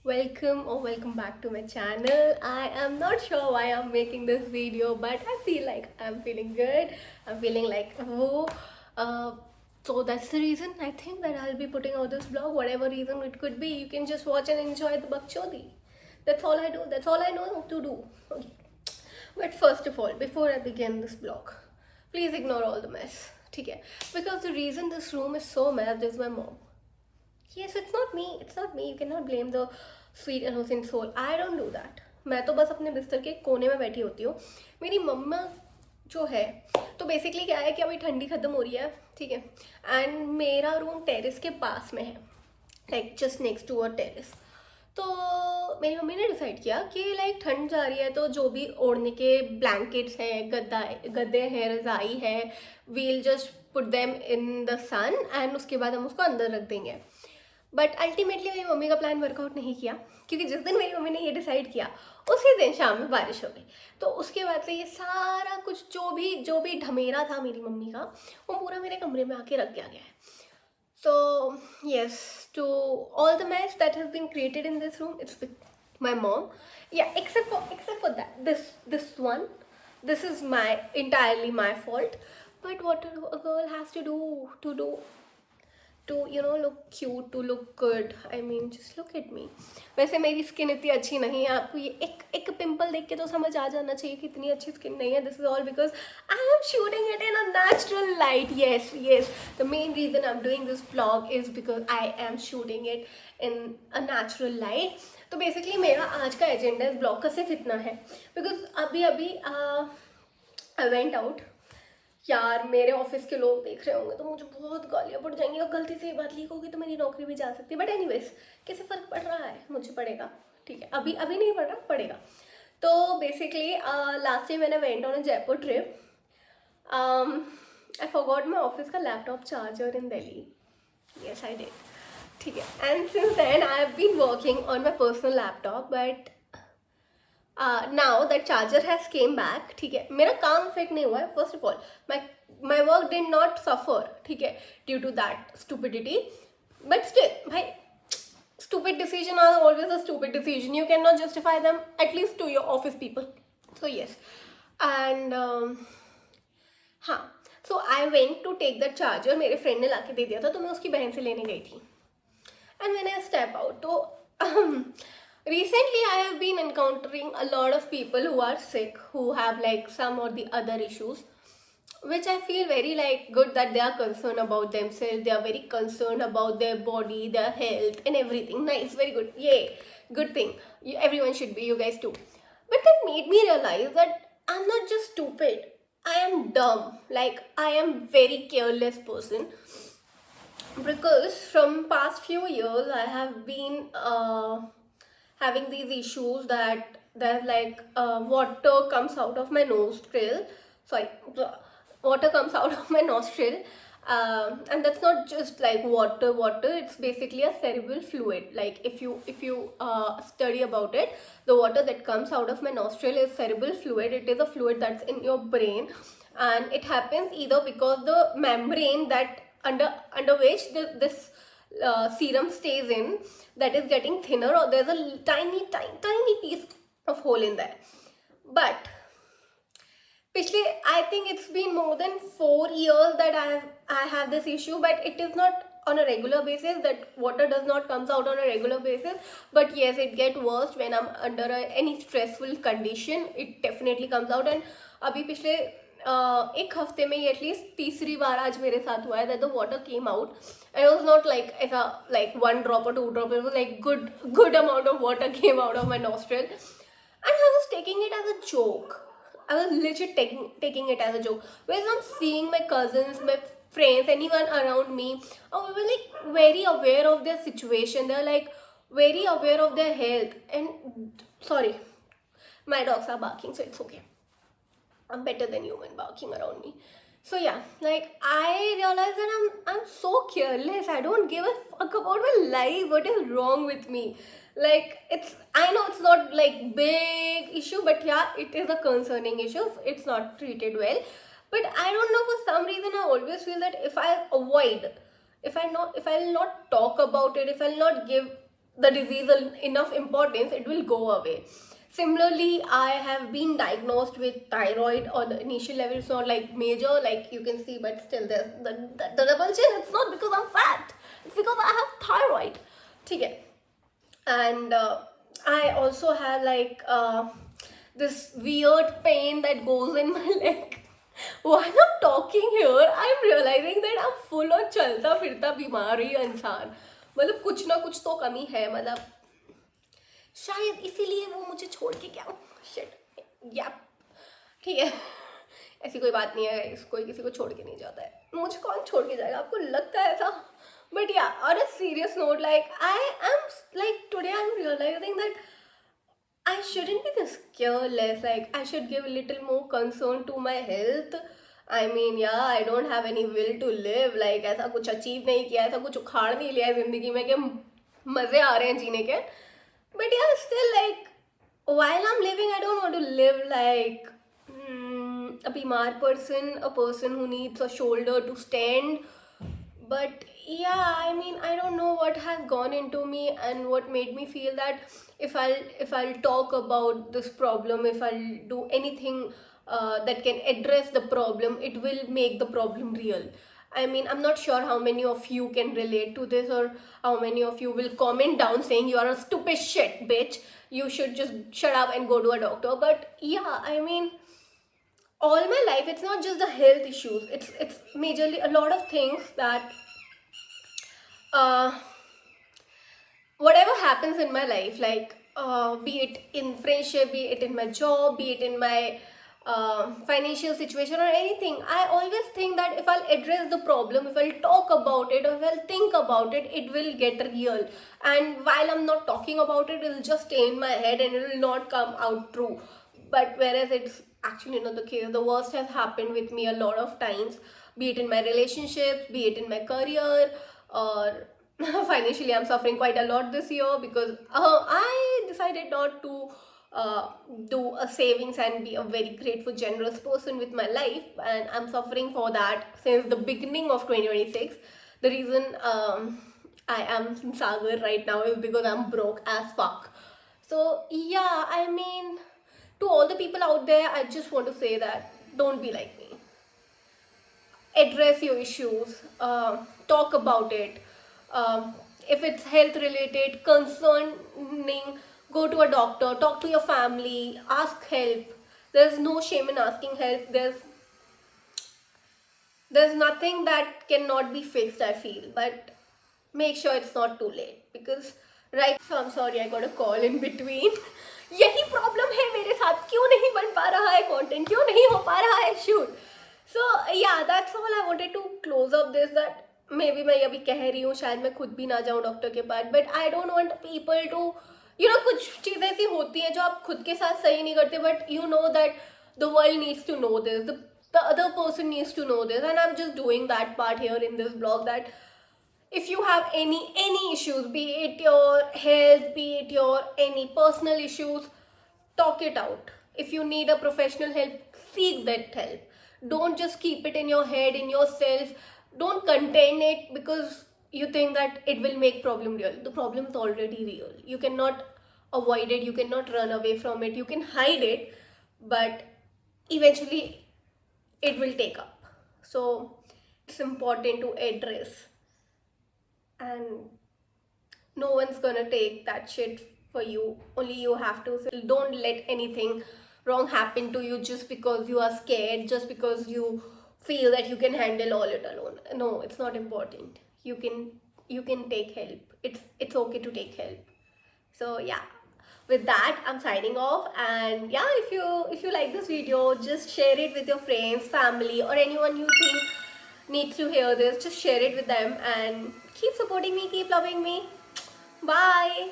Welcome back to my channel. I am not sure why I'm making this video, but I feel like I'm feeling good. I'm feeling like uh, so that's the reason I think that I'll be putting out this vlog. Whatever reason it could be, you can just watch and enjoy the bakchodi. That's all I do. That's all I know to do. Okay. But first of all, before I begin this vlog, please ignore all the mess. Okay? Because the reason this room is so messed is my mom. Yes, it's not me. It's not me. You cannot blame the sweet innocent soul. I don't do that. मैं तो बस अपने बिस्तर के कोने में बैठी होती हूँ. मेरी मम्मा जो है तो बेसिकली क्या है कि अभी ठंडी खत्म हो रही है, ठीक है, एंड मेरा रूम टेरेस के पास में है, like just next to a terrace. तो मेरी मम्मी ने डिसाइड किया कि लाइक ठंड जा रही है तो जो भी ओढ़ने के ब्लैंकेट्स हैं, गद्दे हैं, रज़ाई है, we'll just put them in the sun and उसके बाद हम उसको अंदर रख देंगे. बट अल्टीमेटली मेरी मम्मी का प्लान वर्कआउट नहीं किया, क्योंकि जिस दिन मेरी मम्मी ने ये डिसाइड किया उसी दिन शाम में बारिश हो गई. तो उसके बाद से ये सारा कुछ जो भी ढमेरा था मेरी मम्मी का, वो पूरा मेरे कमरे में आके रख गया गया है. So yes, to all the mess that has been created in this room, it's with my mom. Yeah, except for that, this one, this is my entirely my fault. But what a girl has to do to look cute, to look good. I mean, just look at me. वैसे मेरी skin इतनी अच्छी नहीं है, आपको ये एक एक पिंपल देख के तो समझ आ जाना चाहिए कि इतनी अच्छी स्किन नहीं है. This is all because I am shooting it in a natural light. yes, the main reason I'm doing this vlog is because I am shooting it in a natural light. तो basically मेरा आज का agenda इस blog का सिर्फ इतना है, because अभी आई वेंट आउट. यार मेरे ऑफिस के लोग देख रहे होंगे तो मुझे बहुत गालियाँ पड़ जाएंगी, और गलती से ये बात लीक होगी तो मेरी नौकरी भी जा सकती है. बट एनीवेज, कैसे फ़र्क पड़ रहा है, मुझे पड़ेगा, ठीक है. अभी अभी नहीं पड़ रहा, पड़ेगा. तो बेसिकली लास्ट टाइम मैंने went on a Jaipur trip. I forgot my office का laptop charger in Delhi. Yes I did. ठीक है. And since then I have been working on my personal laptop, but now that charger has came back. ठीक है, मेरा काम effect नहीं हुआ है. First of all, my work did not suffer, ठीक है, due to that stupidity. But still भाई, stupid decision are always a stupid decision. You cannot justify them, at least to your office people. So yes, and हाँ, so I went to take that charger. मेरे friend ने लाके दे दिया था, तो मैं उसकी बहन से लेने गई थी. And when I step out, तो recently I have been encountering a lot of people who are sick, who have like some or the other issues, which I feel very like good that they are concerned about themselves. They are very concerned about their body, their health, and everything. Nice, very good. Yay, good thing. Everyone should be. You guys too. But that made me realize that I'm not just stupid. I am dumb. Like I am very careless person, because from past few years I have been having these issues that there's like water comes out of my nostril. Sorry, water comes out of my nostril. And that's not just like water, it's basically a cerebral fluid. Like if you study about it, the water that comes out of my nostril is cerebral fluid. It is a fluid that's in your brain, and it happens either because the membrane that under which this serum stays in, that is getting thinner, or there's a tiny piece of hole in there. But पिछले I think it's been more than 4 years that I have this issue, but it is not on a regular basis. That water does not comes out on a regular basis, but yes, it get worse when I'm under any stressful condition. It definitely comes out. And अभी पिछले एक हफ्ते में ही at least तीसरी बार आज मेरे साथ हुआ है that the water came out, and it was not like ऐसा like 1 drop or 2 drop. It was like good amount of water came out of my nostril, and I was taking it as a joke. I was legit taking it as a joke. Whereas I'm seeing my cousins, my friends, anyone around me, we were like very aware of their situation. They're like very aware of their health. And sorry, my dogs are barking, so it's okay. I'm better than human barking around me. So yeah, like I realized that I'm so careless. I don't give a fuck about my life. What is wrong with me? Like I know it's not like big issue, but yeah, it is a concerning issue. It's not treated well. But I don't know, for some reason I always feel that if I avoid, if I'll not talk about it, if I'll not give the disease enough importance, it will go away. Similarly, I have been diagnosed with thyroid on the initial level. It's not like major, like you can see, but still there's the double chin. It's not because I'm fat. It's because I have thyroid. Okay. And I also have like this weird pain that goes in my leg. While I'm talking here, I'm realizing that I'm full on चलता फिरता बीमारी इंसान. मतलब कुछ ना कुछ तो कमी है, मतलब शायद इसीलिए वो मुझे छोड़ के गया. शिट या ठीक है, ऐसी कोई बात नहीं है, कोई किसी को छोड़ के नहीं जाता है. मुझे कौन छोड़ के जाएगा, आपको लगता है ऐसा? But yeah, on a serious note, like I am like today I'm realizing that I shouldn't be this careless. Like I should give a little more concern to my health. I mean, yeah, I don't have any will to live. Like ऐसा कुछ achieve नहीं किया, ऐसा कुछ उखाड़ नहीं लिया है जिंदगी में कि मजे आ रहे हैं जीने के. But yeah, still like while I'm living, I don't want to live like a bimar person, a person who needs a shoulder to stand. But yeah, I mean, I don't know what has gone into me and what made me feel that if I'll talk about this problem, if I'll do anything that can address the problem, it will make the problem real. I mean, I'm not sure how many of you can relate to this, or how many of you will comment down saying you are a stupid shit bitch, you should just shut up and go to a doctor. But yeah, I mean, all my life it's not just the health issues, it's majorly a lot of things that uh, whatever happens in my life, like be it in friendship, be it in my job, be it in my financial situation or anything, I always think that if I'll address the problem, if I'll talk about it, or if I'll think about it, it will get real. And while I'm not talking about it, it'll just stay in my head and it will not come out true. But whereas it's actually not the case, the worst has happened with me a lot of times, be it in my relationships, be it in my career, or financially I'm suffering quite a lot this year because I decided not to do a savings and be a very grateful, generous person with my life, and I'm suffering for that since the beginning of 2026. The reason I am in Sagar right now is because I'm broke as fuck. So yeah, I mean, to all the people out there, I just want to say that don't be like me. Address your issues, talk about it. If it's health related, concerning, go to a doctor, talk to your family, ask help. There's no shame in asking help. There's nothing that cannot be fixed, I feel, but make sure it's not too late, because right. So I'm sorry, I got a call in between. यही problem है मेरे साथ, क्यों नहीं बन पा रहा है कंटेंट, क्यों नहीं हो पा रहा है shoot. So yeah that's all I wanted to close up this, that maybe मैं अभी कह रही हूँ, शायद मैं खुद भी ना जाऊँ डॉक्टर के पास, but I don't want people to कुछ चीज़ें ऐसी होती हैं जो आप खुद के साथ सही नहीं करते, but you know that the world needs to know this, the other person needs to know this, and I'm just doing that part here in this blog, that if you have any issues, be it your health, be it your any personal issues, talk it out. If you need a professional help, seek that help. Don't just keep it in your head, in yourself. Don't contain it because you think that it will make problem real. The problem is already real. You cannot avoid it, you cannot run away from it, you can hide it, but eventually it will take up. So it's important to address, and no one's gonna take that shit for you, only you have to. So don't let anything wrong happen to you just because you are scared, just because you feel that you can handle all it alone. No, it's not important. You can take help. It's okay to take help. So yeah, with that I'm signing off, and yeah, if you like this video, just share it with your friends, family, or anyone you think needs to hear this. Just share it with them and keep supporting me, keep loving me. Bye.